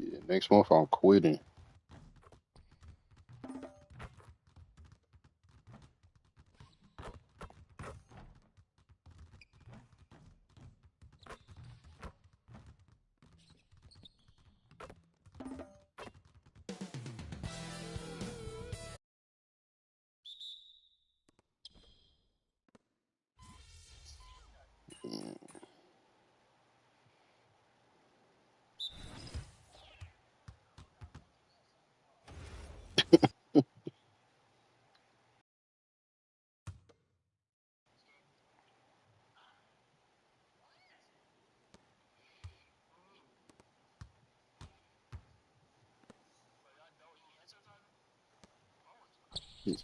Yeah, next month I'm quitting.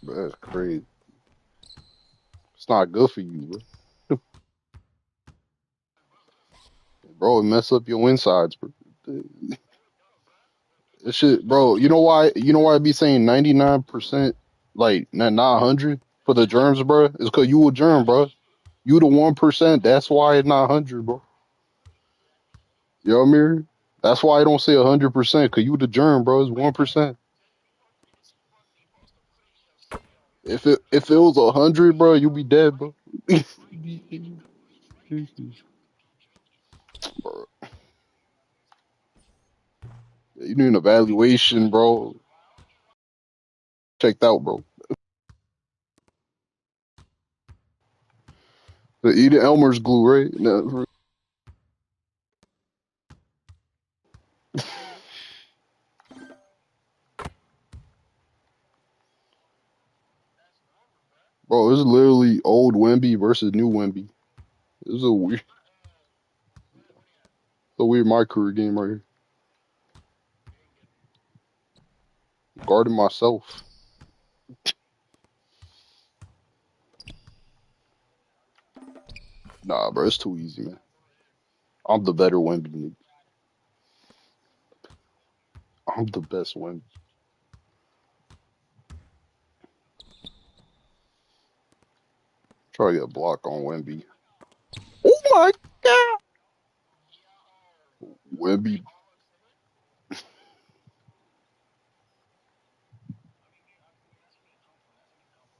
Bro, that's crazy. It's not good for you, bro. Bro, it mess up your insides, bro. This shit, bro. You know why? You know why I be saying 99%, like not 100 for the germs, bro? It's because you a germ, bro. You the 1%. That's why it's not 100, bro. You know what I mean? That's why I don't say 100%, because you the germ, bro. It's 1%. If it was 100, bro, you be dead, bro. Bro, you need an evaluation, bro. Checked out, bro. The eat Elmer's glue, right? No, bro, it's literally old Wemby versus new Wemby. This is a weird my career game right here. Guarding myself. Nah, bro, it's too easy, man. I'm the better Wemby, nigga. I'm the best Wemby. Try to get a block on Wemby. Oh my god! Wemby,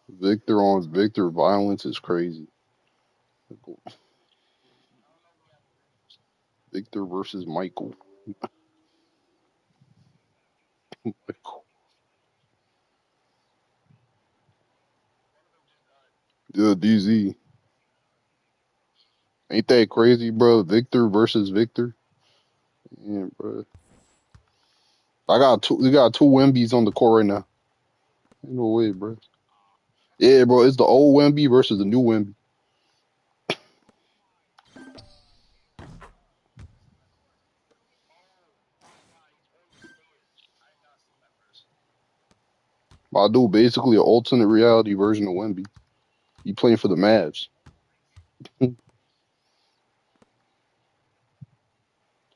Victor on Victor violence is crazy. Victor versus Michael. Yeah, DZ. Ain't that crazy, bro? Victor versus Victor. Yeah, bro. We got two Wembys on the court right now. Ain't no way, bro. Yeah, bro. It's the old Wemby versus the new Wemby. I do basically an alternate reality version of Wemby. He playing for the Mavs.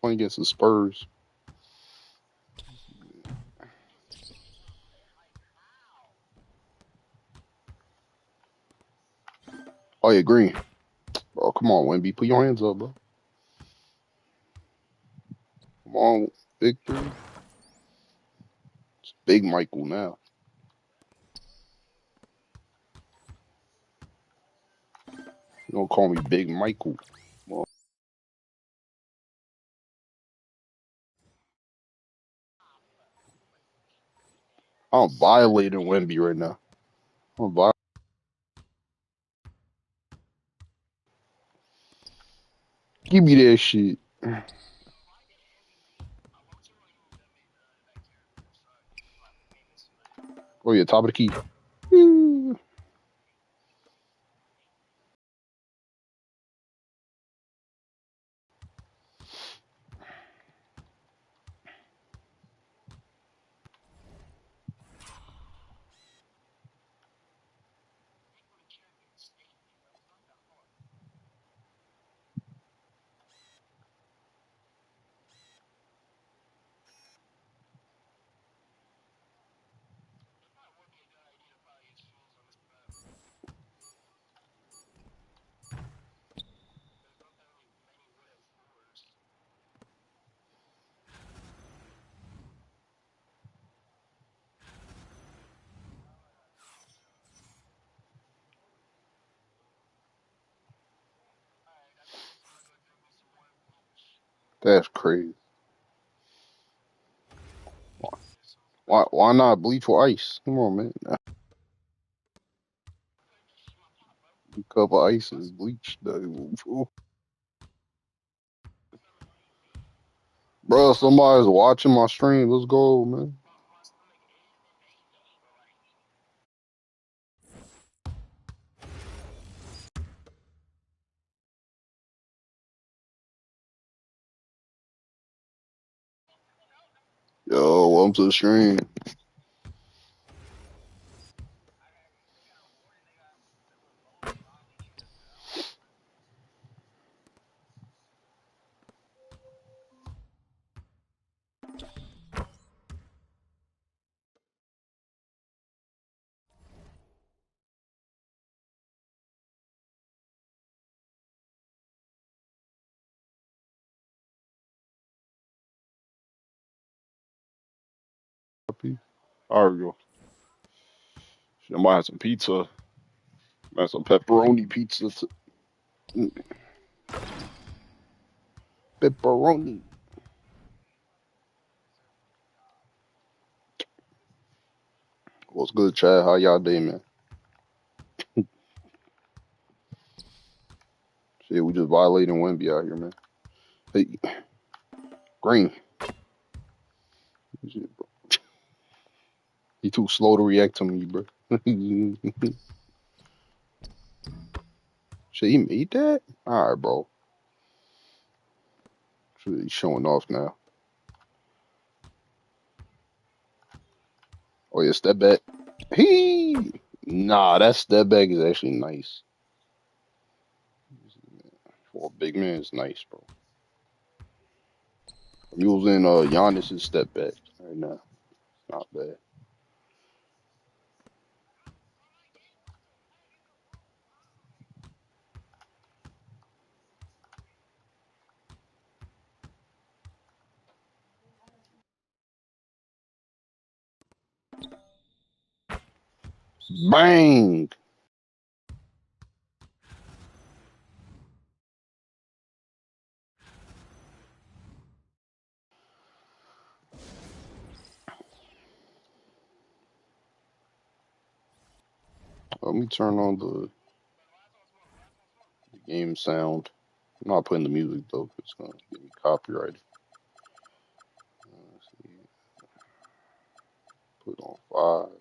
Playing against the Spurs. Oh yeah, Green. Bro, come on, Wemby. Put your hands up, bro. Come on, Victor. It's Big Michael now. You don't call me Big Michael. Well, I'm violating Wemby right now. I'm vi- Give me that shit. Oh yeah, top of the key. That's crazy. Why not bleach with ice? Come on, man. A cup of ice is bleach. Bro, somebody's watching my stream. Let's go, man. Yo, welcome to the stream. There we go. Shit, I might have some pizza. Man, some pepperoni pizza. Pepperoni. What's good, Chad? How y'all day, man? Shit, we just violating Wemby out here, man. Hey, Green. Shit, bro. He too slow to react to me, bro. Shit, he made that? Alright, bro. Shit, he's showing off now. Oh, yeah, step back. Nah, that step back is actually nice. For a big man, it's nice, bro. I'm using Giannis's step back right now. Not bad. Bang! Let me turn on the game sound. I'm not putting the music though, 'cause it's gonna get me copyrighted. Let's see. Put on 5.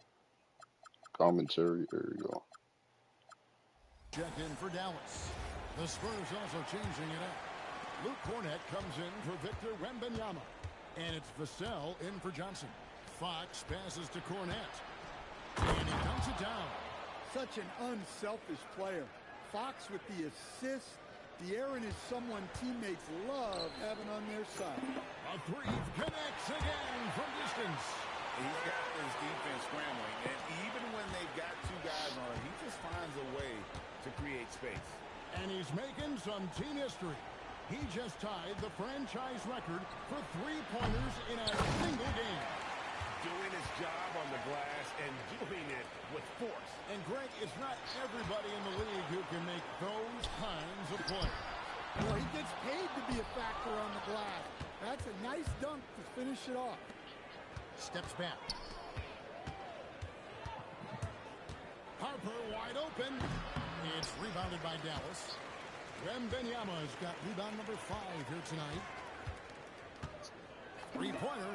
Commentary. There we go. Check in for Dallas. The Spurs also changing it up. Luke Cornett comes in for Victor Wembanyama. And it's Vassell in for Johnson. Fox passes to Cornett. And he counts it down. Such an unselfish player. Fox with the assist. De'Aaron is someone teammates love having on their side. A three connects again from distance. He's got his defense scrambling, and even when they've got two guys on him, he just finds a way to create space. And he's making some team history. He just tied the franchise record for three-pointers in a single game. Doing his job on the glass and doing it with force. And Greg, it's not everybody in the league who can make those kinds of plays. Well, he gets paid to be a factor on the glass. That's a nice dunk to finish it off. Steps back. Harper wide open. It's rebounded by Dallas. Wembanyama's got rebound number 5 here tonight. Three-pointer.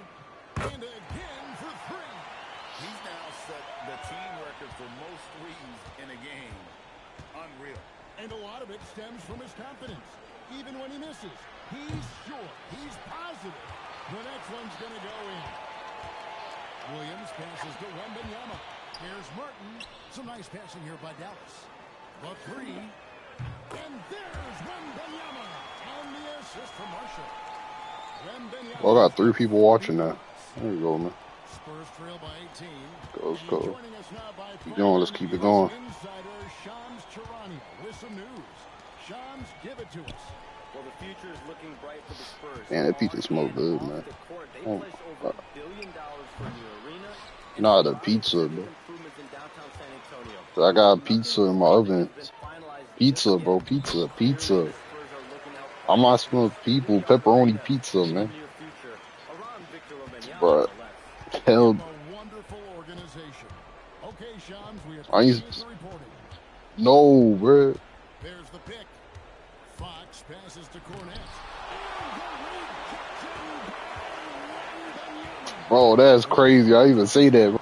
And again for 3. He's now set the team record for most threes in a game. Unreal. And a lot of it stems from his confidence. Even when he misses, he's sure, he's positive the next one's going to go in. Williams passes to Wembanyama. Here's Martin. Some nice passing here by Dallas. The 3. And there's Wembanyama. And the assist from Marshall. Wembanyama. Well, I got 3 people watching now. There you go, man. Spurs trail by 18. Let's go. Keep going. Let's keep it going. Insider Shams Charania with some news. Shams, give it to us. Well, the future is looking bright for the Spurs. Man, that pizza smells good, man. They Oh, pledged over $1 billion for a new arena. nah, the pizza, bro. Improvements in downtown San Antonio. I got pizza in my oven. Pizza, bro. Pizza. The Spurs are looking out I'm not smelling people. Pepperoni pizza, In the man. near future, around Victor Wembanyama, But no less. hell, A wonderful organization. Okay, Shams, we I appreciate ain't the reporting. no, bro. There's the pick. Fox passes to Cornette. Bro, that's crazy. I even say that. Bro.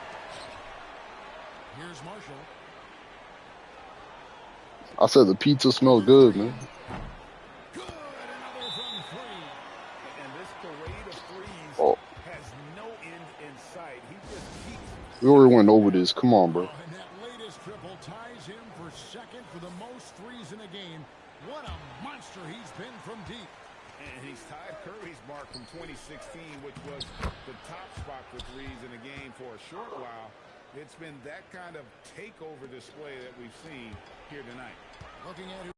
Here's Marshall. I said the pizza smell good, man. Good, another from three. And this parade of threes Oh, has no end in sight. He just keeps we already went over this. Come on, bro. And that latest triple ties him for second for the most threes in a game. What a monster he's been from deep. And he's tied Curry's mark from 2016, which was the top spot for threes in a game for a short while. It's been that kind of takeover display that we've seen here tonight. Looking at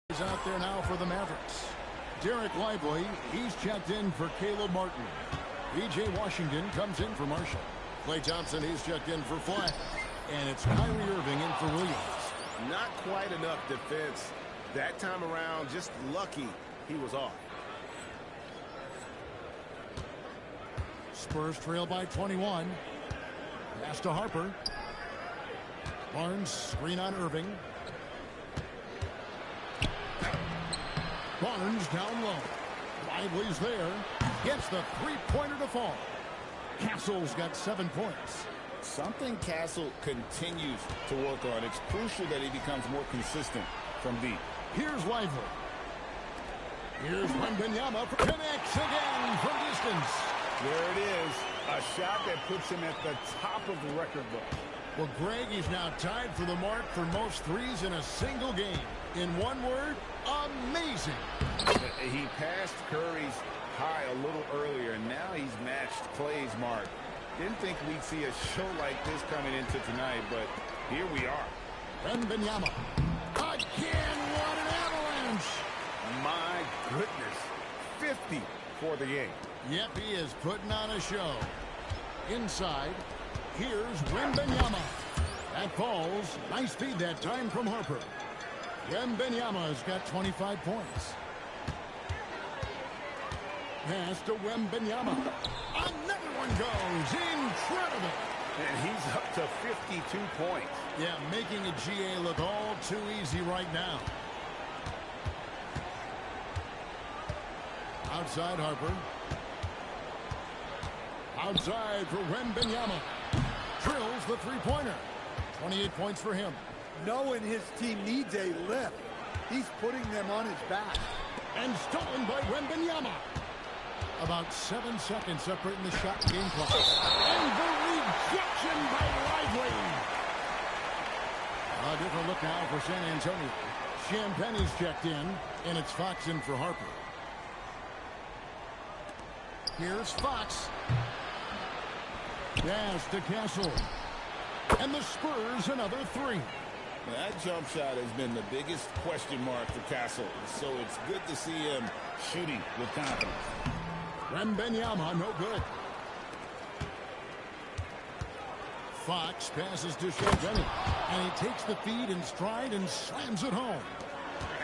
who's out there now for the Mavericks. Derek Lively, he's checked in for Caleb Martin. B.J. Washington comes in for Marshall. Klay Thompson, he's checked in for Flack. And it's Kyrie Irving in for Williams. Not quite enough defense that time around. Just lucky he was off. Spurs trail by 21. Pass to Harper. Barnes, screen on Irving. Barnes down low. Lively's there. Gets the three-pointer to fall. Castle's got 7 points. Something Castle continues to work on. It's crucial that he becomes more consistent from deep. Here's Lively. Here's Wembanyama. Connects again from distance. There it is. A shot that puts him at the top of the record book. Well, Greg, he's now tied for the mark for most threes in a single game. In one word, amazing. He passed Curry's high a little earlier, and now he's matched Klay's mark. Didn't think we'd see a show like this coming into tonight, but here we are. Wembanyama. Again, what an avalanche. My goodness. 50 for the game. Yep, he is putting on a show. Inside, here's Wembanyama. That falls. Nice feed that time from Harper. Wembanyama's got 25 points. Pass to Wembanyama. Another one goes. Incredible. And he's up to 52 points. Yeah, making a GA look all too easy right now. Outside Harper. Outside for Wembanyama. Drills the three-pointer. 28 points for him. Knowing his team needs a lift, he's putting them on his back. And stolen by Wembanyama. About 7 seconds separating the shot and game clock. And the rejection by Lively. A different look now for San Antonio. Champagne's checked in, and it's Fox in for Harper. Here's Fox. Pass to Castle. And the Spurs another three. That jump shot has been the biggest question mark for Castle, so it's good to see him shooting with confidence. Wembanyama, no good. Fox passes to Champagnie, and he takes the feed in stride and slams it home.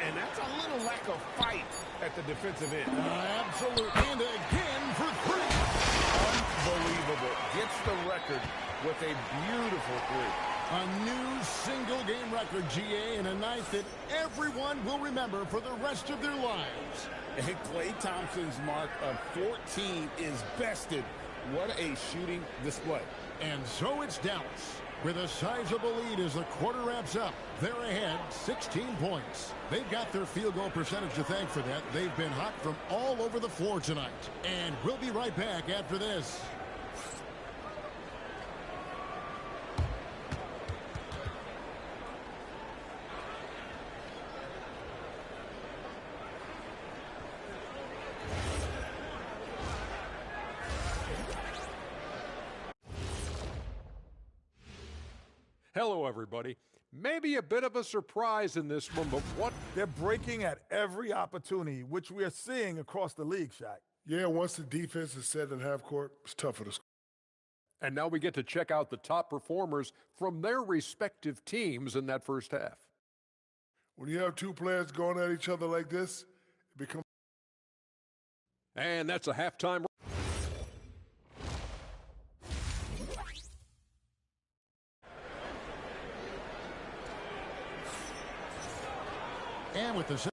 And that's a little lack of fight at the defensive end. Absolutely. And again for three. Unbelievable. Gets the record with a beautiful three. A new single-game record, GA, in a night that everyone will remember for the rest of their lives. And Klay Thompson's mark of 14 is bested. What a shooting display. And so it's Dallas with a sizable lead as the quarter wraps up. They're ahead 16 points. They've got their field goal percentage to thank for that. They've been hot from all over the floor tonight. And we'll be right back after this. Hello, everybody. Maybe a bit of a surprise in this one, but what? They're breaking at every opportunity, which we are seeing across the league, Shaq. Yeah, once the defense is set in half court, it's tougher to score. And now we get to check out the top performers from their respective teams in that first half. When you have two players going at each other like this, it becomes... And that's a halftime. And with the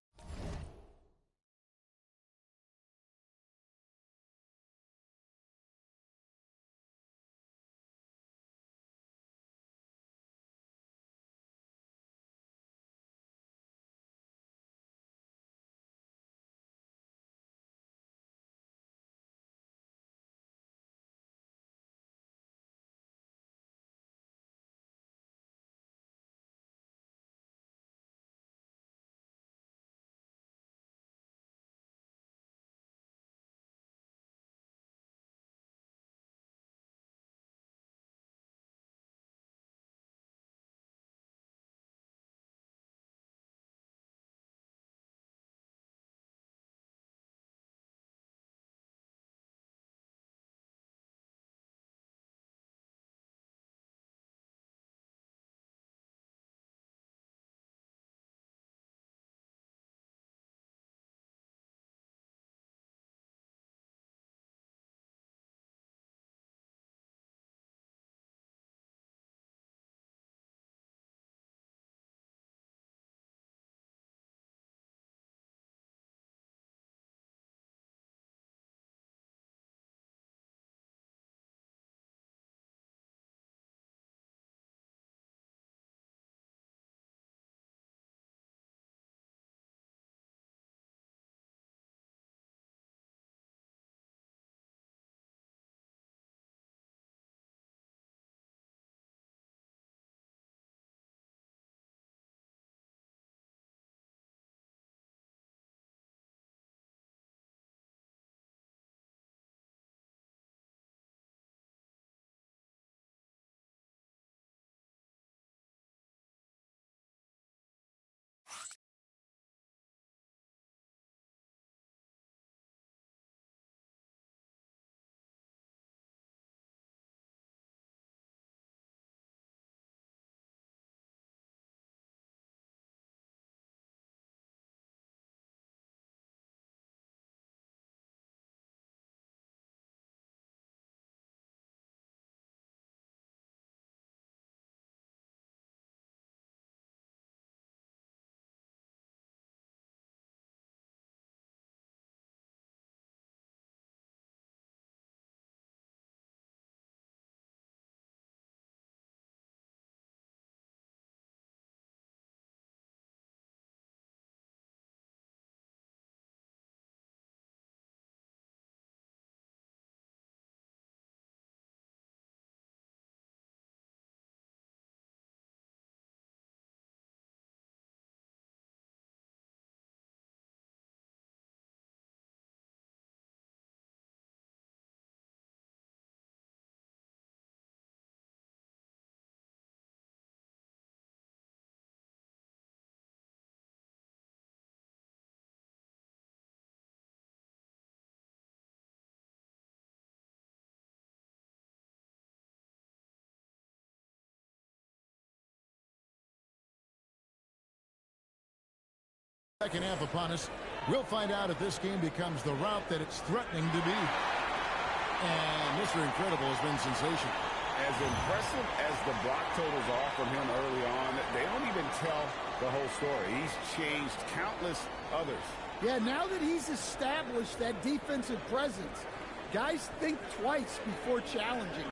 second half upon us. We'll find out if this game becomes the route that it's threatening to be. And Mr. Incredible has been sensational. As impressive as the block totals are from him early on, they don't even tell the whole story. He's changed countless others. Yeah, now that he's established that defensive presence, guys think twice before challenging.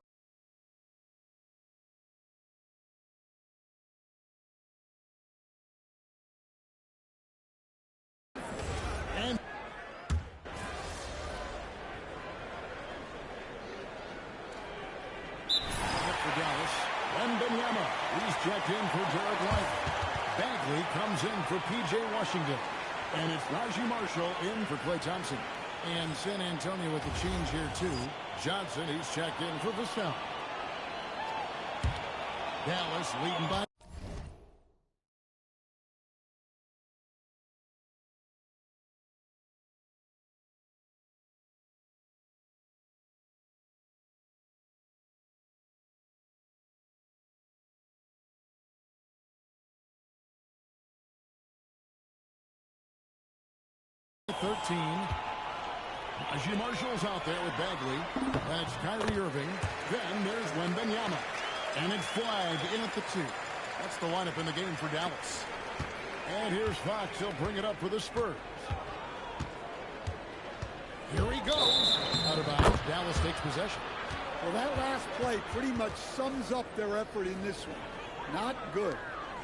And for Dallas, Wembanyama, he's checked in for Derek White. Bagley comes in for P.J. Washington. And it's Raji Marshall in for Klay Thompson. And San Antonio with the change here, too. Johnson, he's checked in for Vassell. Dallas leading by 13. Najee Marshall's out there with Bagley. That's Kyrie Irving. Then there's Wembanyama. And it's flagged in at the 2. That's the lineup in the game for Dallas. And here's Fox. He'll bring it up for the Spurs. Here he goes. Out of bounds. Dallas takes possession. Well, that last play pretty much sums up their effort in this one. Not good.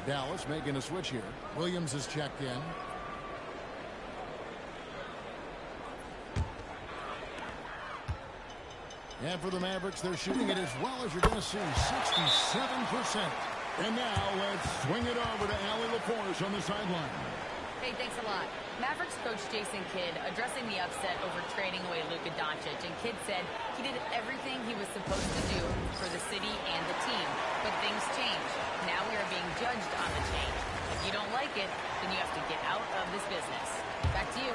Dallas making a switch here. Williams is checked in. And for the Mavericks, they're shooting it as well as you're going to see, 67%. And now let's swing it over to Allie LaForce on the sideline. Hey, thanks a lot. Mavericks coach Jason Kidd addressing the upset over trading away Luka Doncic, and Kidd said he did everything he was supposed to do for the city and the team. But things change. Now we are being judged on the change. If you don't like it, then you have to get out of this business. Back to you.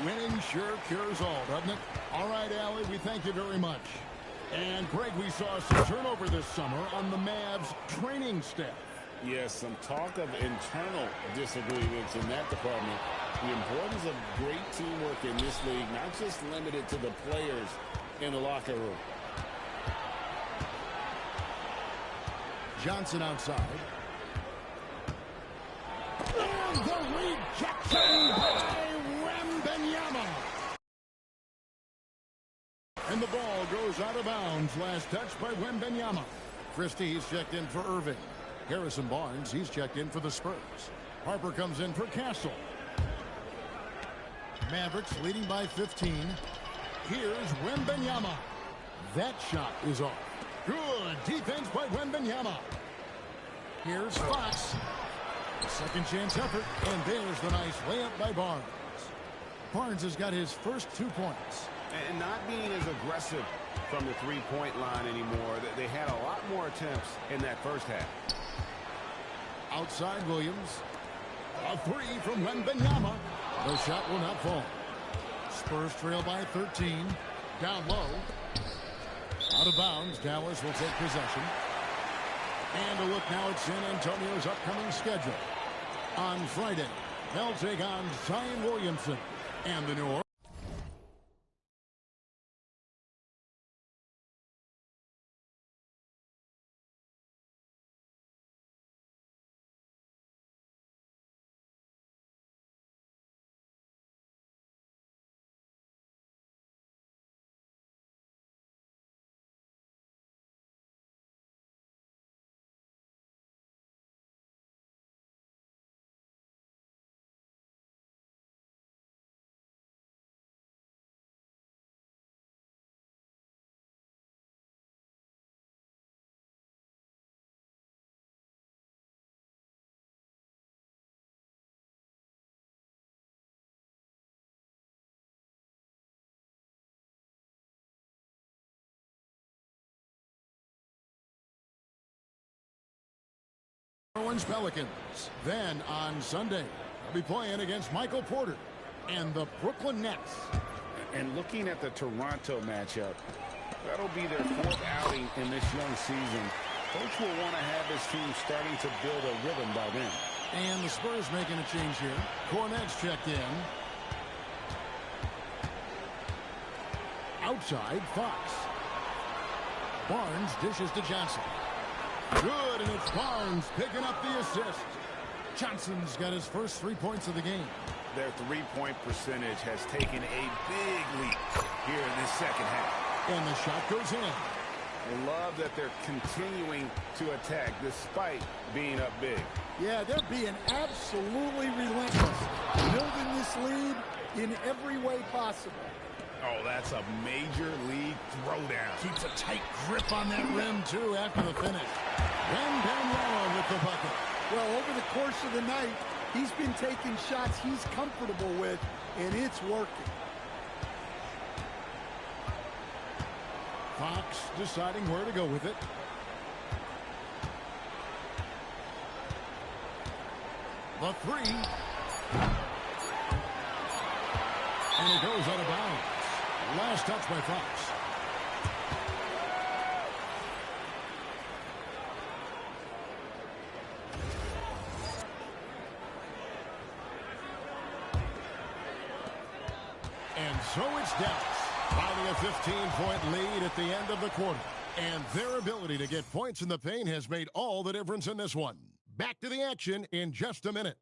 Winning sure cures all, doesn't it? All right, Allie, we thank you very much. And, Greg, we saw some turnover this summer on the Mavs training staff. Yes, some talk of internal disagreements in that department. The importance of great teamwork in this league, not just limited to the players in the locker room. Johnson outside. And the rejection by Wembanyama. And the ball goes out of bounds. Last touch by Wembanyama. Christie's checked in for Irving. Harrison Barnes, he's checked in for the Spurs. Harper comes in for Castle. Mavericks leading by 15. Here's Wembanyama. That shot is off. Good defense by Wembanyama. Here's Fox. Second chance effort, and there's the nice layup by Barnes. Barnes has got his first 2 points. And not being as aggressive from the three-point line anymore. They had a lot more attempts in that first half. Outside Williams. A 3 from Wembanyama. The shot will not fall. Spurs trail by 13. Down low. Out of bounds. Dallas will take possession. And a look now at San Antonio's upcoming schedule. On Friday, they'll take on Zion Williamson and the New Orleans. Pelicans. Then on Sunday, they'll be playing against Michael Porter and the Brooklyn Nets. And looking at the Toronto matchup, that'll be their 4th outing in this young season. Coach will want to have his team starting to build a rhythm by then. And the Spurs making a change here. Cornette's checked in. Outside, Fox. Barnes dishes to Johnson. Good, and it's Barnes picking up the assist. Johnson's got his first 3 points of the game. Their three-point percentage has taken a big leap here in this second half. And the shot goes in. I love that they're continuing to attack despite being up big. Yeah, they're being absolutely relentless, building this lead in every way possible. Oh, that's a major league throwdown. Keeps a tight grip on that rim, too, after the finish. Wembanyama with the bucket. Well, over the course of the night, he's been taking shots he's comfortable with, and it's working. Fox deciding where to go with it. The 3. And it goes out of bounds. Last touch by Fox. And so it's Dallas, finding a 15-point lead at the end of the quarter. And their ability to get points in the paint has made all the difference in this one. Back to the action in just a minute.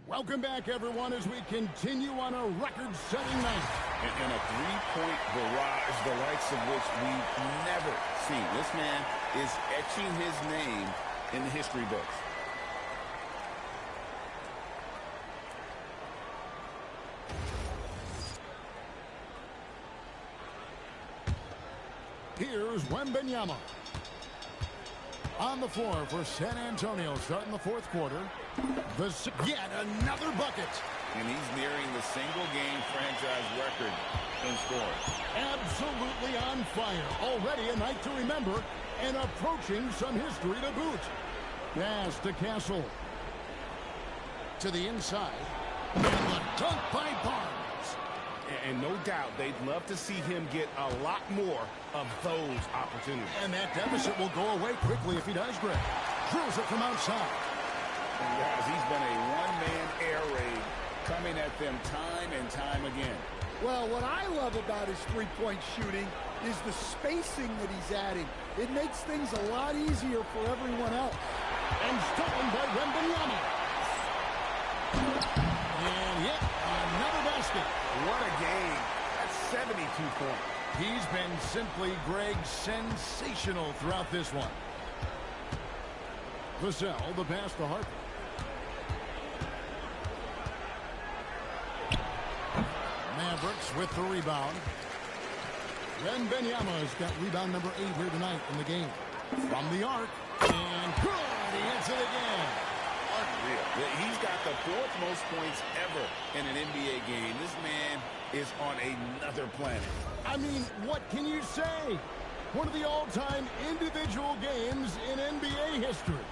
Welcome back, everyone, as we continue on a record-setting night. And a three-point barrage, the likes of which we've never seen. This man is etching his name in the history books. Here's Wembanyama. On the floor for San Antonio, starting the fourth quarter. Yet another bucket. And he's nearing the single-game franchise record in scoring. Absolutely on fire. Already a night to remember and approaching some history to boot. Pass to Castle. To the inside. And the dunk by Barnes. And no doubt they'd love to see him get a lot more of those opportunities. And that deficit will go away quickly if he does, Greg. Drills it from outside. And guys, he's been a one-man air raid coming at them time and time again. Well, what I love about his three-point shooting is the spacing that he's adding. It makes things a lot easier for everyone else. And stolen by Wembanyama. And yet another basket. What a game. That's 72 points. He's been simply, Greg, sensational throughout this one. Vassell, the pass to Harper. Mavericks with the rebound. Wembanyama's got rebound number 8 here tonight in the game. From the arc. And good. He hits it again. Unreal. He's got the 4th most points ever in an NBA game. This man is on another planet. I mean, what can you say? One of the all-time individual games in NBA history.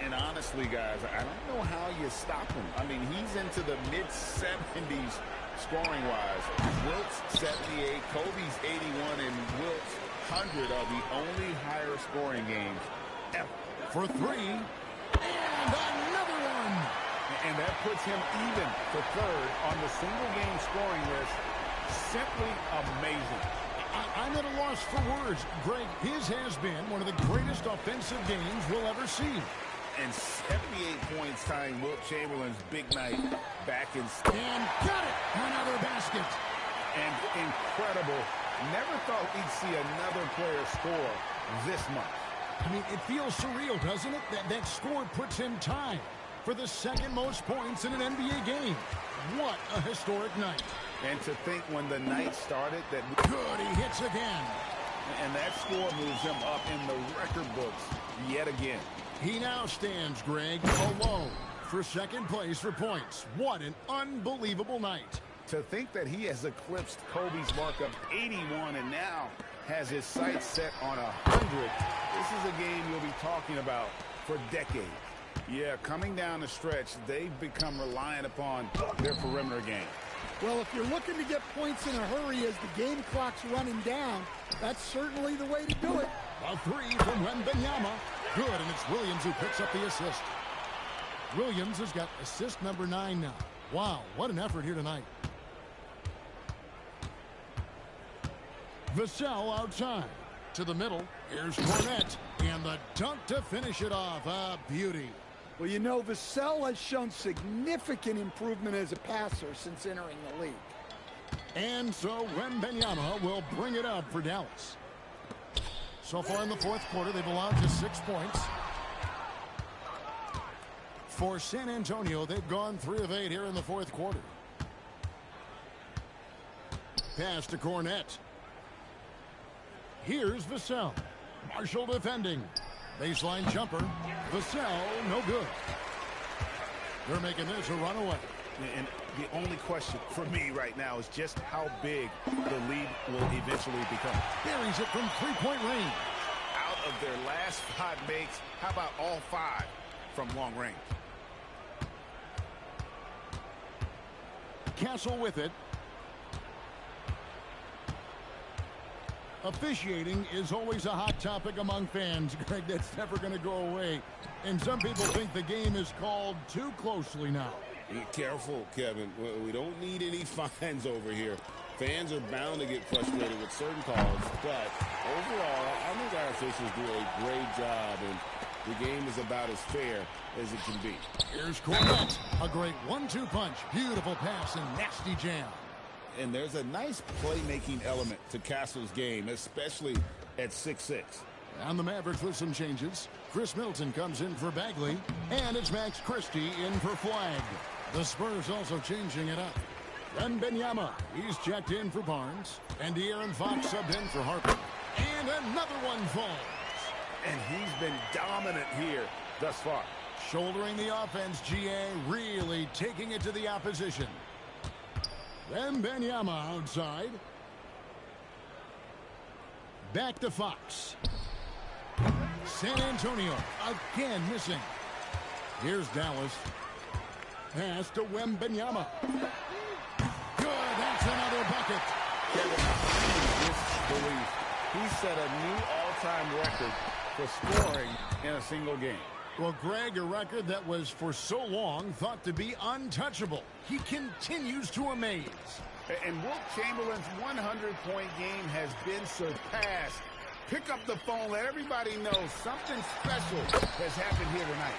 And honestly, guys, I don't know how you stop him. I mean, he's into the mid-70s scoring-wise. Wilt's 78, Kobe's 81, and Wilt's 100 are the only higher scoring games ever. For 3, and another one. And that puts him even for 3rd on the single-game scoring list. Simply amazing. I'm at a loss for words. Greg, his has been one of the greatest offensive games we'll ever see. And 78 points tying Wilt Chamberlain's big night back in... And got it! Another basket. And incredible. Never thought we'd see another player score this much. I mean, it feels surreal, doesn't it? That score puts him tied for the 2nd most points in an NBA game. What a historic night. And to think when the night started that... Good, he hits again. And that score moves him up in the record books yet again. He now stands, Greg, alone for 2nd place for points. What an unbelievable night. To think that he has eclipsed Kobe's mark of 81 and now has his sights set on 100. This is a game you'll be talking about for decades. Yeah, coming down the stretch, they've become reliant upon their perimeter game. Well, if you're looking to get points in a hurry as the game clock's running down, that's certainly the way to do it. A 3 from Wembanyama. Good, and it's Williams who picks up the assist. Williams has got assist number 9 now. Wow, what an effort here tonight. Vassell outside. To the middle. Here's Cornette. And the dunk to finish it off. A beauty. Well, you know, Vassell has shown significant improvement as a passer since entering the league. And so Wembanyama will bring it up for Dallas. So far in the 4th quarter, they've allowed just 6 points. For San Antonio, they've gone 3 of 8 here in the 4th quarter. Pass to Cornette. Here's Vassell. Marshall defending. Baseline jumper. Vassell, no good. They're making this a runaway. And the only question for me right now is just how big the lead will eventually become. Buries it from three-point range. Out of their last 5 makes, how about all 5 from long range? Castle with it. Officiating is always a hot topic among fans, Greg. That's never going to go away. And some people think the game is called too closely now. Be careful, Kevin. We don't need any fines over here. Fans are bound to get frustrated with certain calls, but overall, I think our officials do a great job, and the game is about as fair as it can be. Here's Cornette. A great 1-2 punch. Beautiful pass and nasty jam. And there's a nice playmaking element to Castle's game, especially at 6'6". And the Mavericks with some changes. Chris Middleton comes in for Bagley, and it's Max Christie in for Flag. The Spurs also changing it up. Wembanyama, he's checked in for Barnes, and De'Aaron Fox subbed in for Harper. And another one falls. And he's been dominant here thus far. Shouldering the offense, GA really taking it to the opposition. Wembanyama outside. Back to Fox. San Antonio again missing. Here's Dallas. Pass to Wembanyama. Good, that's another bucket. Kevin, disbelief. He set a new all-time record for scoring in a single game. Well, Greg, a record that was for so long thought to be untouchable. He continues to amaze. And Wilt Chamberlain's 100-point game has been surpassed. Pick up the phone, let everybody know something special has happened here tonight.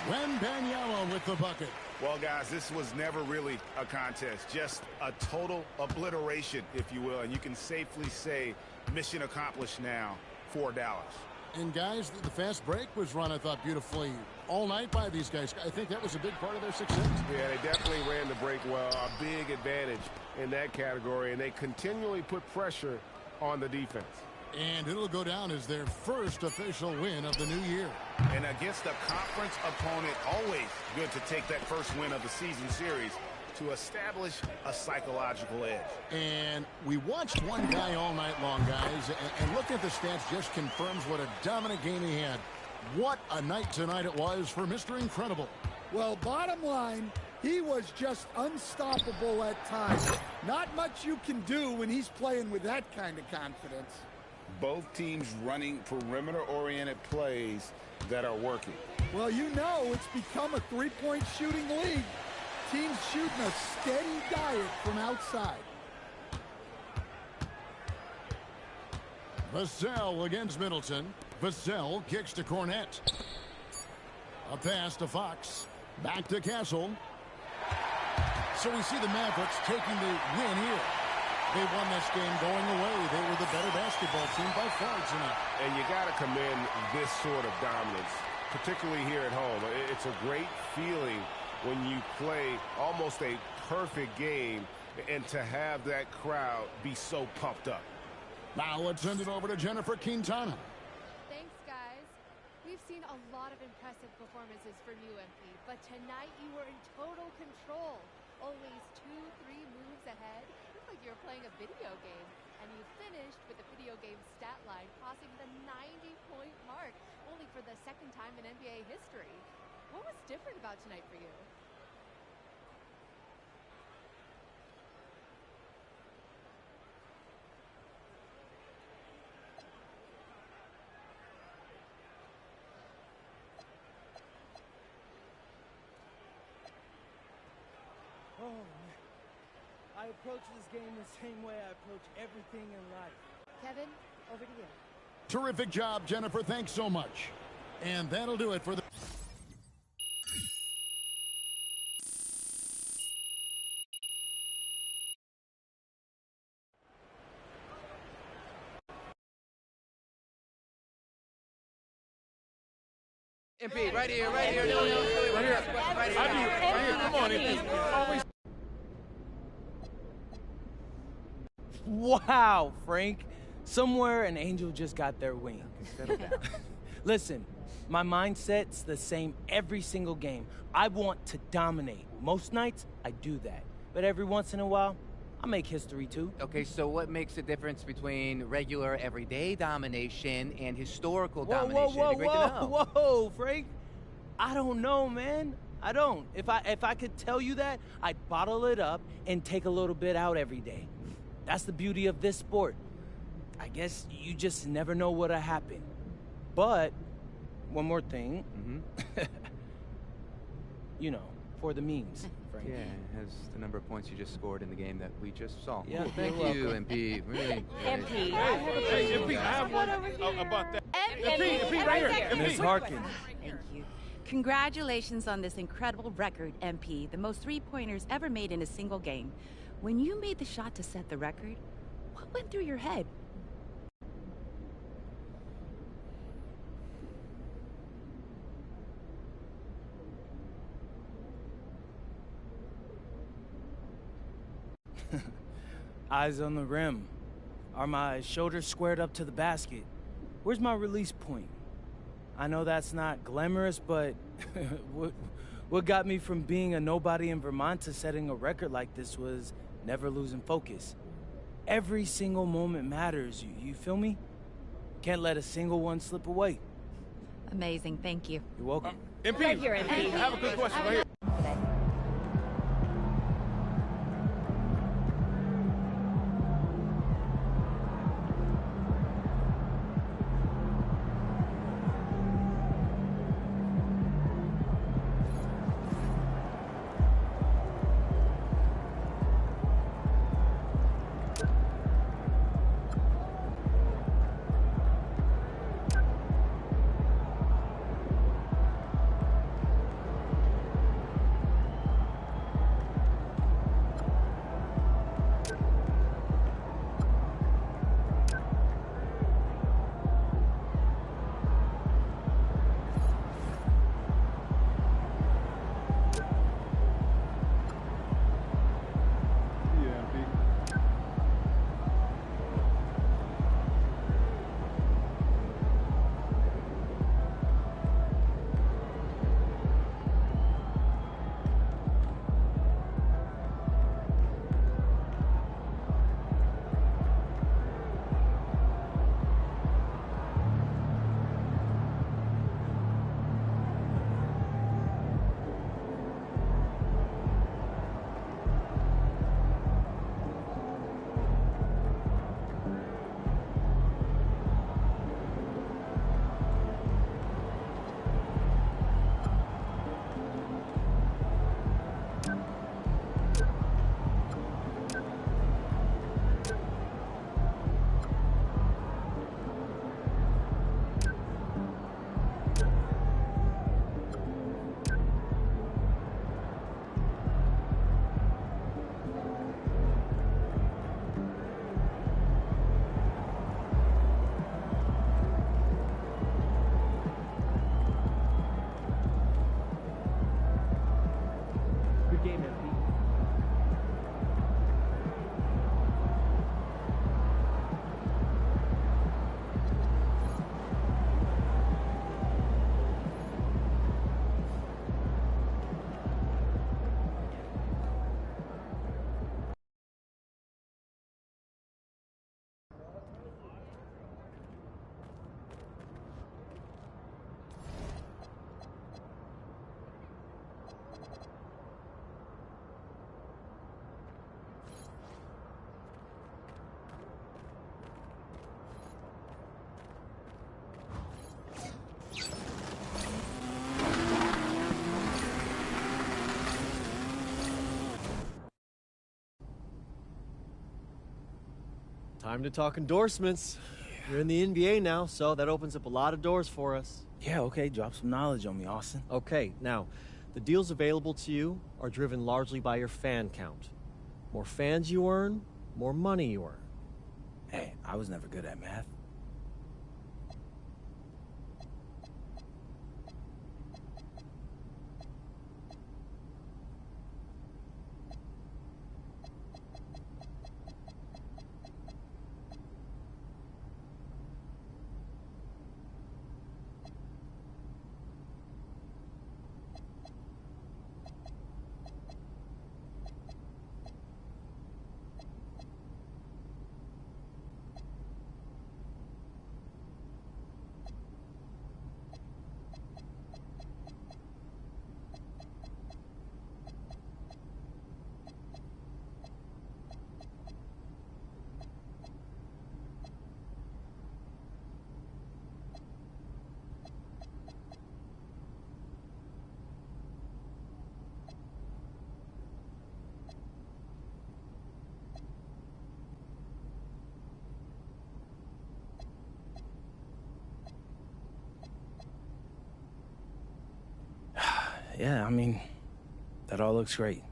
Wembanyama with the bucket. Well, guys, this was never really a contest, just a total obliteration, if you will. And you can safely say mission accomplished now for Dallas. And, guys, the fast break was run, I thought, beautifully all night by these guys. I think that was a big part of their success. Yeah, they definitely ran the break well. A big advantage in that category, and they continually put pressure on the defense. And it'll go down as their first official win of the new year. And against a conference opponent, always good to take that first win of the season series to establish a psychological edge. And we watched one guy all night long, guys, and looking at the stats just confirms what a dominant game he had. What a night tonight it was for Mr. Incredible. Well, bottom line, he was just unstoppable at times. Not much you can do when he's playing with that kind of confidence. Both teams running perimeter-oriented plays that are working. Well, you know it's become a three-point shooting league. Teams shooting a steady diet from outside. Vassell against Middleton. Vassell kicks to Cornette. A pass to Fox. Back to Castle. So we see the Mavericks taking the win here. They won this game going away. They were the better basketball team by far tonight. And you got to commend this sort of dominance, particularly here at home. It's a great feeling when you play almost a perfect game and to have that crowd be so pumped up. Now let's send it over to Jennifer Quintana. Thanks, guys. We've seen a lot of impressive performances from UMP, but tonight you were in total control. Always 2-3 moves ahead. Looked like you were playing a video game. And you finished with the video game stat line crossing the 90-point mark, only for the second time in NBA history. What was different about tonight for you? Oh, man. I approach this game the same way I approach everything in life. Kevin, over to you. Terrific job, Jennifer. Thanks so much. And that'll do it for the... MP, right here, right here. No, right here. Right here. Come on, MP. Always. Wow, Frank. Somewhere an angel just got their wing. Settle down. Listen, my mindset's the same every single game. I want to dominate. Most nights, I do that. But every once in a while, I make history too. Okay, so what makes the difference between regular, everyday domination and historical domination? It'd be great to know. Whoa, Frank. I don't know, man. I don't. If I could tell you that, I'd bottle it up and take a little bit out every day. That's the beauty of this sport. I guess you just never know what'll happen. But one more thing. You know, for the memes, Frank. Yeah, has the number of points you just scored in the game that we just saw. Yeah, Thank you, MP. Really. MP, MP, I have one about that. MP, right here. Ms. Harkins. Thank you. Congratulations on this incredible record, MP. The most three-pointers ever made in a single game. When you made the shot to set the record, what went through your head? Eyes on the rim. Are my shoulders squared up to the basket? Where's my release point? I know that's not glamorous, but what got me from being a nobody in Vermont to setting a record like this was never losing focus. Every single moment matters, you feel me? Can't let a single one slip away. Amazing, thank you. You're welcome. MP, Right here, MP. I have a good question right here. Time to talk endorsements. You're in the NBA now, so that opens up a lot of doors for us. Yeah, okay, drop some knowledge on me, Austin. Okay, now, the deals available to you are driven largely by your fan count. More fans you earn, more money you earn. Hey, I was never good at math. Yeah, I mean, that all looks great.